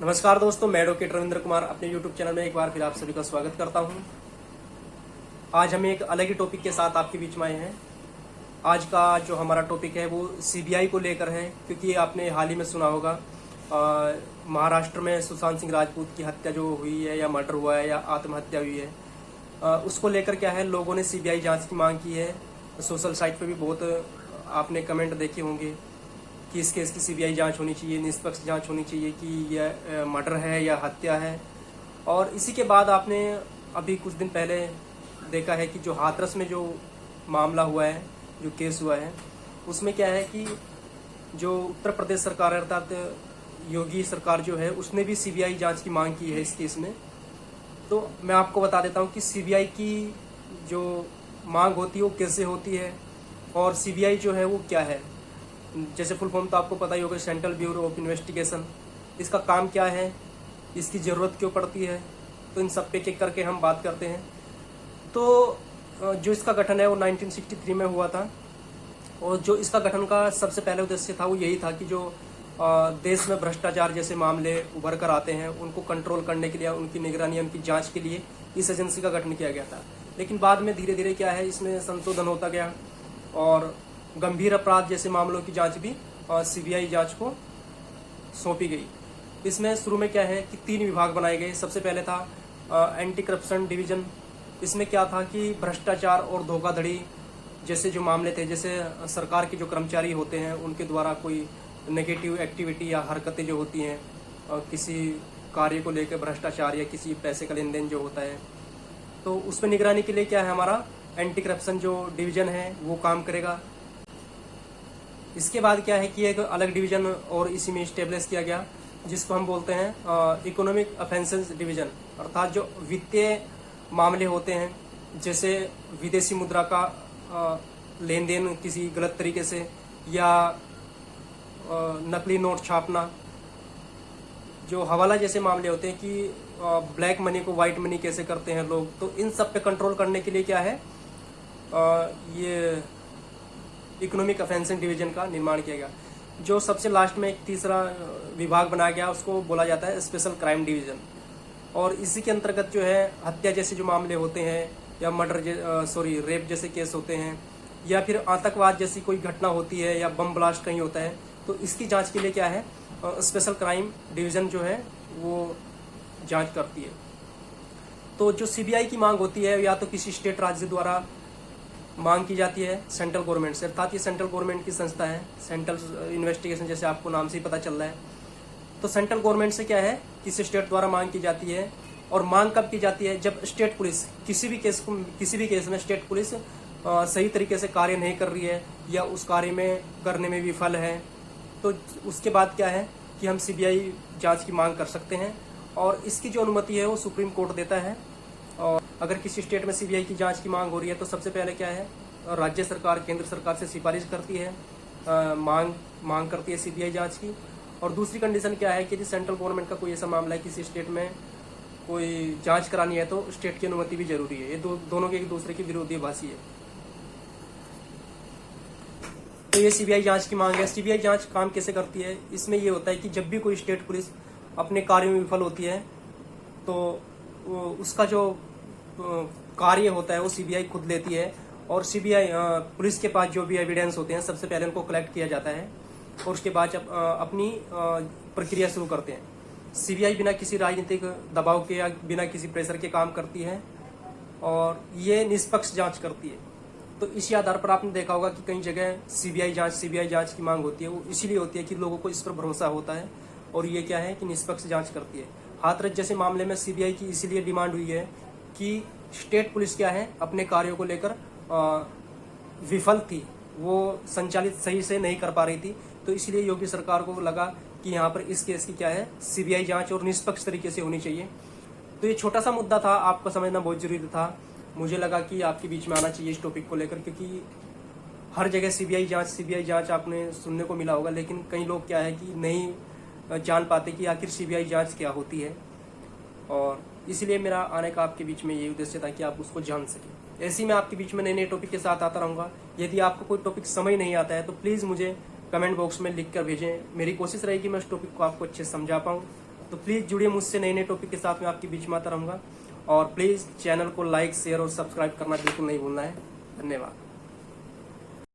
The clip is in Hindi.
नमस्कार दोस्तों, मैं एडवोकेट रविंद्र कुमार अपने YouTube चैनल में एक बार फिर आप सभी का स्वागत करता हूं। आज हम एक अलग ही टॉपिक के साथ आपके बीच में आए हैं। आज का जो हमारा टॉपिक है वो सीबीआई को लेकर है, क्योंकि आपने हाल ही में सुना होगा महाराष्ट्र में सुशांत सिंह राजपूत की हत्या जो हुई है या मर्डर हुआ है या आत्महत्या हुई है, उसको लेकर क्या है, लोगों ने सीबीआई जांच की मांग की है। सोशल साइट पे भी बहुत आपने कमेंट देखे होंगे कि इस केस की सीबीआई जांच होनी चाहिए, निष्पक्ष जांच होनी चाहिए कि यह मर्डर है या हत्या है। और इसी के बाद आपने अभी कुछ दिन पहले देखा है कि जो हाथरस में जो मामला हुआ है, जो केस हुआ है, उसमें क्या है कि जो उत्तर प्रदेश सरकार अर्थात योगी सरकार जो है, उसने भी सीबीआई जांच की मांग की है इस केस में। तो मैं आपको बता देता हूँ कि सीबीआई की जो मांग होती है वो कैसे होती है और सीबीआई जो है वो क्या है। जैसे फुल फॉर्म तो आपको पता ही होगा, सेंट्रल ब्यूरो ऑफ इन्वेस्टिगेशन। इसका काम क्या है, इसकी ज़रूरत क्यों पड़ती है, तो इन सब पे एक करके हम बात करते हैं। तो जो इसका गठन है वो 1963 में हुआ था, और जो इसका गठन का सबसे पहले उद्देश्य था वो यही था कि जो देश में भ्रष्टाचार जैसे मामले उभर कर आते हैं उनको कंट्रोल करने के लिए, उनकी निगरानी, उनकी जांच के लिए इस एजेंसी का गठन किया गया था। लेकिन बाद में धीरे धीरे क्या है, इसमें संशोधन होता गया और गंभीर अपराध जैसे मामलों की जांच भी सीबीआई जांच को सौंपी गई। इसमें शुरू में क्या है कि 3 विभाग बनाए गए। सबसे पहले था एंटी करप्शन डिवीजन। इसमें क्या था कि भ्रष्टाचार और धोखाधड़ी जैसे जो मामले थे, जैसे सरकार के जो कर्मचारी होते हैं उनके द्वारा कोई नेगेटिव एक्टिविटी या हरकतें जो होती हैं, किसी कार्य को लेकर भ्रष्टाचार या किसी पैसे का लेन देन जो होता है, तो उस पर निगरानी के लिए क्या है, हमारा एंटी करप्शन जो डिवीजन है वो काम करेगा। इसके बाद क्या है कि एक अलग डिवीजन और इसी में स्टेब्लिश किया गया, जिसको हम बोलते हैं इकोनॉमिक ऑफेंसेस डिवीजन, अर्थात जो वित्तीय मामले होते हैं, जैसे विदेशी मुद्रा का लेन देन किसी गलत तरीके से, या नकली नोट छापना, जो हवाला जैसे मामले होते हैं कि ब्लैक मनी को वाइट मनी कैसे करते हैं लोग, तो इन सब पे कंट्रोल करने के लिए क्या है, ये इकोनॉमिक ऑफेंसेस डिवीजन का निर्माण किया गया। जो सबसे लास्ट में एक तीसरा विभाग बनाया गया, उसको बोला जाता है स्पेशल क्राइम डिवीजन। और इसी के अंतर्गत जो है हत्या जैसे जो मामले होते हैं, या रेप जैसे केस होते हैं, या फिर आतंकवाद जैसी कोई घटना होती है, या बम ब्लास्ट कहीं होता है, तो इसकी जांच के लिए क्या है, स्पेशल क्राइम डिवीजन जो है वो जांच करती है। तो जो सीबीआई की मांग होती है, या तो किसी स्टेट राज्य द्वारा मांग की जाती है सेंट्रल गवर्नमेंट से, अर्थात ये सेंट्रल गवर्नमेंट की संस्था है, सेंट्रल इन्वेस्टिगेशन, जैसे आपको नाम से ही पता चल रहा है। तो सेंट्रल गवर्नमेंट से क्या है, किसी स्टेट द्वारा मांग की जाती है। और मांग कब की जाती है, जब स्टेट पुलिस किसी भी केस में स्टेट पुलिस सही तरीके से कार्य नहीं कर रही है, या उस कार्य में करने में विफल है, तो उसके बाद क्या है कि हम सीबीआई जांच की मांग कर सकते हैं। और इसकी जो अनुमति है वो सुप्रीम कोर्ट देता है। और अगर किसी स्टेट में सीबीआई की जांच की मांग हो रही है, तो सबसे पहले क्या है, राज्य सरकार केंद्र सरकार से सिफारिश करती है, मांग करती है सीबीआई जांच की। और दूसरी कंडीशन क्या है कि सेंट्रल गवर्नमेंट का कोई ऐसा मामला है, किसी स्टेट में कोई जांच करानी है, तो स्टेट की अनुमति भी जरूरी है। ये दोनों के एक दूसरे की विरोधाभासी है। तो ये सीबीआई जांच की मांग है। सीबीआई जांच काम कैसे करती है, इसमें ये होता है कि जब भी कोई स्टेट पुलिस अपने कार्यों में विफल होती है, तो उसका जो कार्य होता है वो सीबीआई खुद लेती है। और सीबीआई पुलिस के पास जो भी एविडेंस होते हैं, सबसे पहले उनको कलेक्ट किया जाता है, और उसके बाद अपनी प्रक्रिया शुरू करते हैं। सीबीआई बिना किसी राजनीतिक दबाव के या बिना किसी प्रेशर के काम करती है, और ये निष्पक्ष जांच करती है। तो इसी आधार पर आपने देखा होगा कि कई जगह सीबीआई जांच की मांग होती है। वो इसीलिए होती है कि लोगों को इस पर भरोसा होता है, और ये क्या है कि निष्पक्ष जांच करती है। हाथरस जैसे मामले में सीबीआई की इसीलिए डिमांड हुई है कि स्टेट पुलिस क्या है, अपने कार्यों को लेकर विफल थी, वो संचालित सही से नहीं कर पा रही थी। तो इसलिए योगी सरकार को लगा कि यहाँ पर इस केस की क्या है, सीबीआई जांच और निष्पक्ष तरीके से होनी चाहिए। तो ये छोटा सा मुद्दा था, आपको समझना बहुत जरूरी था। मुझे लगा कि आपके बीच में आना चाहिए इस टॉपिक को लेकर, क्योंकि हर जगह सीबीआई जांच आपने सुनने को मिला होगा, लेकिन कई लोग क्या है कि नहीं जान पाते कि आखिर सीबीआई जांच क्या होती है। और इसलिए मेरा आने का आपके बीच में ये उद्देश्य था कि आप उसको जान सकें। ऐसे ही मैं आपके बीच में नए नए टॉपिक के साथ आता रहूँगा। यदि आपको कोई टॉपिक समझ नहीं आता है तो प्लीज़ मुझे कमेंट बॉक्स में लिख कर भेजें। मेरी कोशिश रहेगी मैं उस टॉपिक को आपको अच्छे से समझा पाऊँ। तो प्लीज़ जुड़िए मुझसे नए नए टॉपिक के साथ में आपके बीच में आता रहूँगा। और प्लीज़ चैनल को लाइक शेयर और सब्सक्राइब करना बिल्कुल नहीं भूलना है। धन्यवाद।